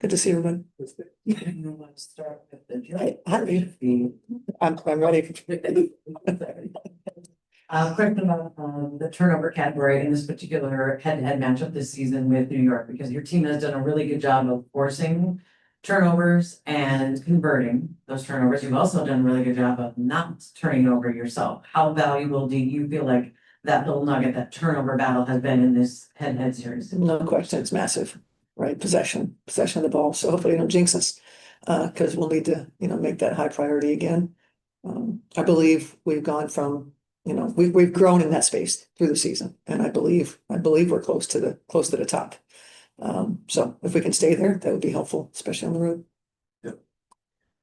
Good to see everyone. Want to start with the I'm ready. Question about the turnover category in this particular head-to-head matchup this season with New York, because your team has done a really good job of forcing turnovers and converting those turnovers. You've also done a really good job of not turning over yourself. How valuable do you feel like that little nugget, that turnover battle has been in this head-to-head series? No question, it's massive, right? Possession of the ball. So hopefully you don't jinx us, because we'll need to, make that high priority again. I believe we've gone from, we've grown in that space through the season, and I believe we're close to the top. So if we can stay there, that would be helpful, especially on the road.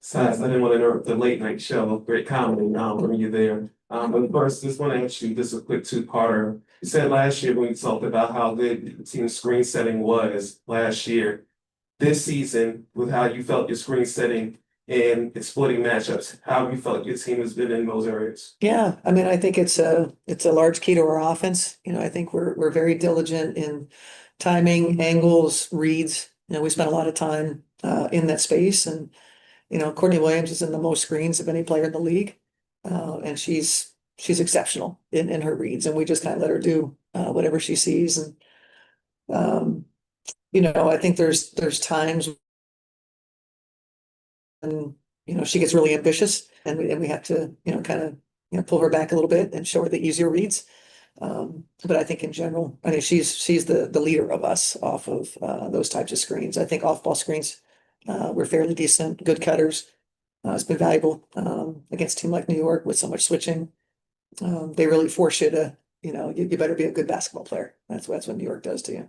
Size, I didn't want to interrupt the late night show, great comedy, when you're there. But first, just want to ask you just a quick two-parter. You said last year when we talked about how good the team's screen setting was last year. This season, with how you felt your screen setting and exploiting matchups, how have you felt your team has been in those areas? Yeah, I mean, I think it's a large key to our offense. I think we're very diligent in timing, angles, reads. We spent a lot of time in that space, and Courtney Williams is in the most screens of any player in the league. And she's exceptional in her reads, and we just kind of let her do whatever she sees. And I think there's times when she gets really ambitious, and we have to kind of pull her back a little bit and show her the easier reads. But I think in general, I mean, she's the leader of us off of those types of screens. I think off ball screens, we're fairly decent, good cutters. It's been valuable against a team like New York with so much switching. They really force you to, you better be a good basketball player. That's what New York does to you.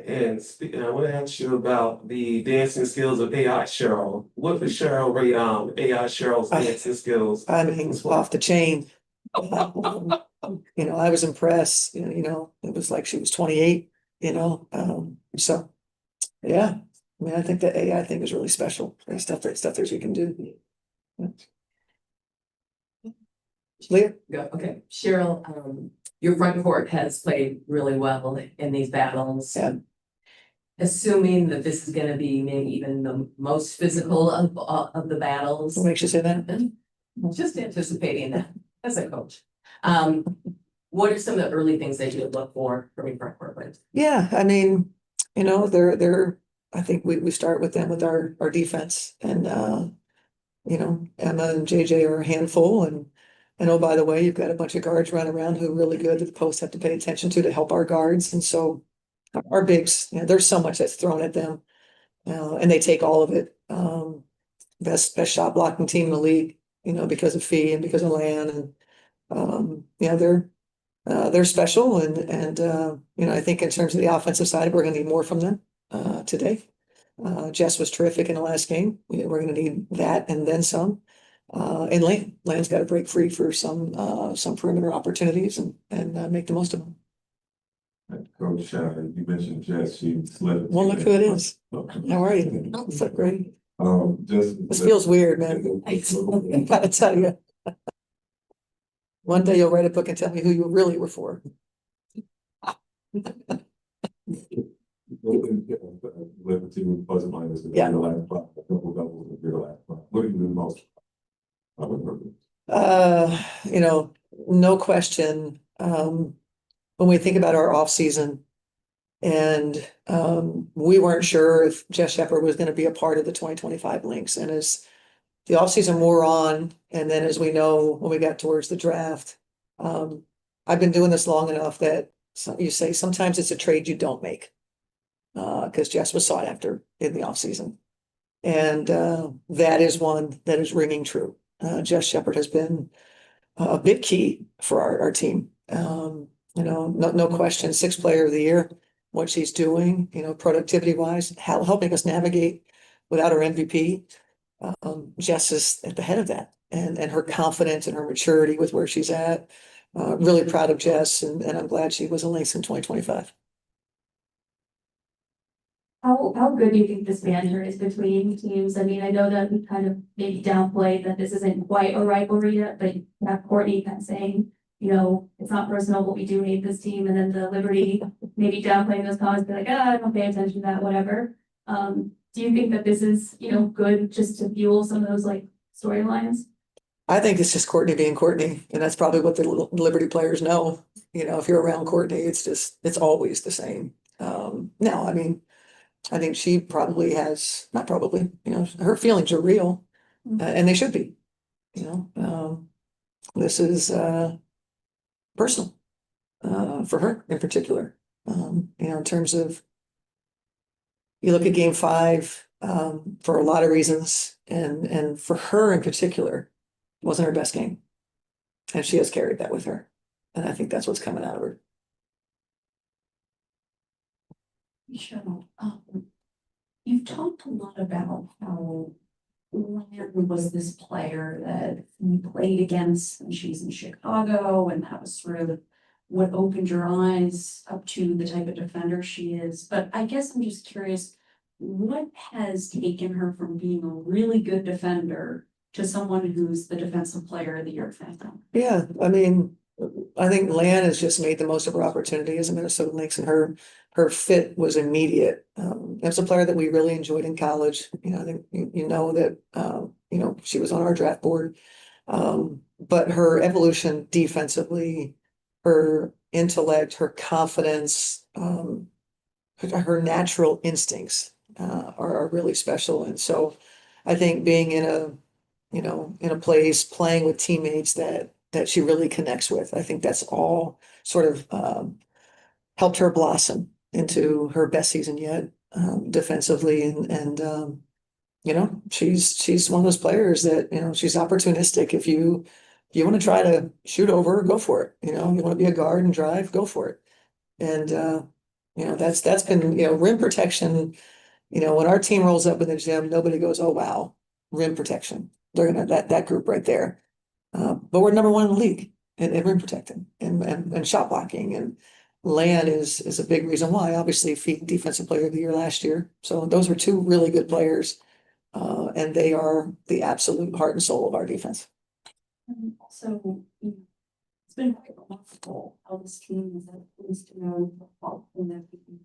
And speaking, I want to ask you about the dancing skills of AI Cheryl. What was Cheryl rate AI Cheryl's dancing skills? I mean, off the chain. I was impressed. It was like she was 28. So yeah. I mean, I think the AI thing is really special. There's stuff that you can do. Yeah. Leah? Okay, Cheryl, your front court has played really well in these battles. Yeah. Assuming that this is gonna be maybe even the most physical of the battles. What makes you say that? Just anticipating that as a coach. What are some of the early things that you would look for from your front court players? Yeah, I mean, they're I think we start with them with our defense, and Emma and JJ are a handful, and oh, by the way, you've got a bunch of guards running around who are really good that the posts have to pay attention to help our guards. And so our bigs, there's so much that's thrown at them, and they take all of it. Best shot blocking team in the league, because of Fee and because of Lan, and they're special, and I think in terms of the offensive side, we're going to need more from them today. Jess was terrific in the last game. We're going to need that and then some. And Lan's got to break free for some perimeter opportunities and make the most of them. Coach, you mentioned Jess. She led. Well, look who it is. How are you? What's up, Greg? This feels weird, man. I gotta tell you. One day you'll write a book and tell me who you really were for. Liberty with plus or minus. Yeah. A couple doubles in your last spot. What do you do most? No question. When we think about our off season, and we weren't sure if Jess Shepard was going to be a part of the 2025 Lynx. And as the offseason wore on, and then as we know, when we got towards the draft, I've been doing this long enough that you say sometimes it's a trade you don't make, because Jess was sought after in the offseason. And that is one that is ringing true. Jess Shepard has been a big key for our team. No question, 6th player of the year, what she's doing, productivity wise, helping us navigate without our MVP. Jess is at the head of that, and her confidence and her maturity with where she's at. Really proud of Jess, and I'm glad she was a Lynx in 2025. How good do you think this banter is between teams? I mean, I know that we kind of maybe downplayed that this isn't quite a rivalry yet, but you have Courtney kind of saying, it's not personal, but we do hate this team. And then the Liberty maybe downplaying those comments, be like, I don't pay attention to that, whatever. do you think that this is, good just to fuel some of those like storylines? I think it's just Courtney being Courtney, and that's probably what the Liberty players know. If you're around Courtney, it's always the same. Now, I mean, I think she probably has, not probably, her feelings are real, and they should be, this is, personal, for her in particular. In terms of, you look at game 5, for a lot of reasons, and for her in particular, it wasn't her best game. And she has carried that with her. And I think that's what's coming out of her. Cheryl, you've talked a lot about how Lynn was this player that you played against when she's in Chicago, and that was sort of what opened your eyes up to the type of defender she is. But I guess I'm just curious, what has taken her from being a really good defender to someone who's the defensive player of the year right now? Yeah, I mean, I think Lan has just made the most of her opportunity as a Minnesota Lynx, and her fit was immediate. As a player that we really enjoyed in college, I think that she was on our draft board. But her evolution defensively, her intellect, her confidence, her natural instincts are really special. And so I think being in a place playing with teammates that she really connects with, I think that's all sort of helped her blossom into her best season yet, defensively. And she's one of those players that, she's opportunistic. If you want to try to shoot over, go for it. You want to be a guard and drive, go for it. And that's been, rim protection. When our team rolls up in the gym, nobody goes, "Oh wow, rim protection." They're gonna that group right there. But we're number 1 in the league in rim protecting and shot blocking, and Lan is a big reason why. Obviously, defensive player of the year last year. So those are 2 really good players, and they are the absolute heart and soul of our defense. And also, it's been quite remarkable how this team has had things to know football and everything.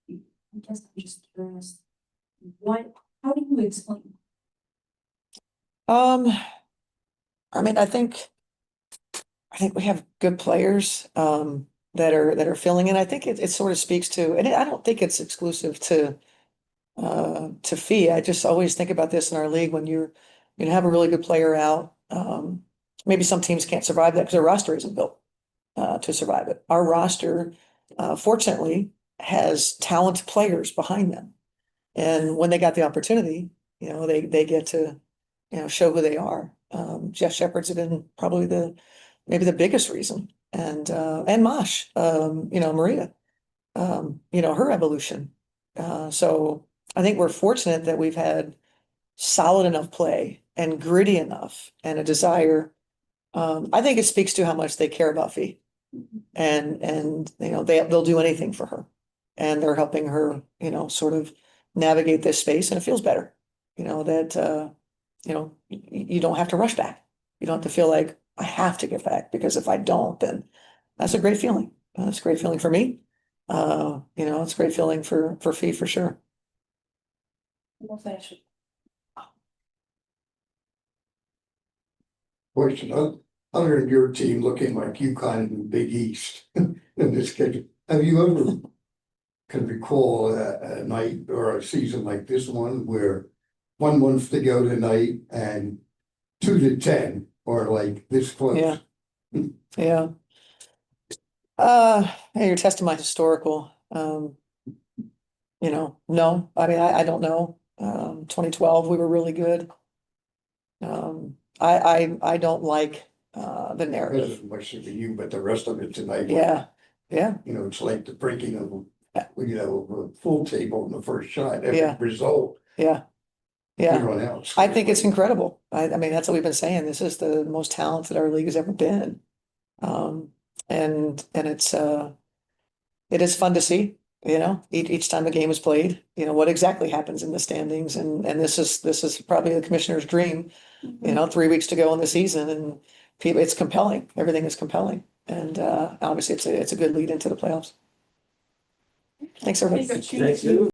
I guess I'm just curious, how do you explain? I mean, I think we have good players that are filling in. I think it sort of speaks to, and I don't think it's exclusive to Fee. I just always think about this in our league when you have a really good player out. Maybe some teams can't survive that because their roster isn't built to survive it. Our roster, fortunately, has talented players behind them, and when they got the opportunity, they get to show who they are. Jeff Shepherd's been probably maybe the biggest reason, and Mosh, Maria, her evolution. So I think we're fortunate that we've had solid enough play and gritty enough and a desire. I think it speaks to how much they care about Fee, and they'll do anything for her, and they're helping her, sort of navigate this space, and it feels better, that you don't have to rush back. You don't have to feel like I have to get back, because if I don't, then that's a great feeling. That's a great feeling for me. It's a great feeling for Fee for sure. Question, other than your team looking like you kind of in Big East in this case, have you ever can recall a night or a season like this one where 1 month to go tonight and 2 to 10 or like this close? Yeah. Yeah. Hey, you're testing my historical. No, I mean, I don't know. 2012, we were really good. I don't like the This narrative. isn't much of you, but the rest of it tonight. Yeah, yeah, It's like the breaking of, a full table in the first shot, every Yeah. result, yeah, yeah. everyone else. I think it's incredible. I mean, that's what we've been saying. This is the most talented our league has ever been. And it is fun to see, each time a game is played, what exactly happens in the standings. And this is probably the commissioner's dream, 3 weeks to go in the season, and it's compelling. Everything is compelling. And obviously it's a good lead into the playoffs. Thanks, everybody. Thank you.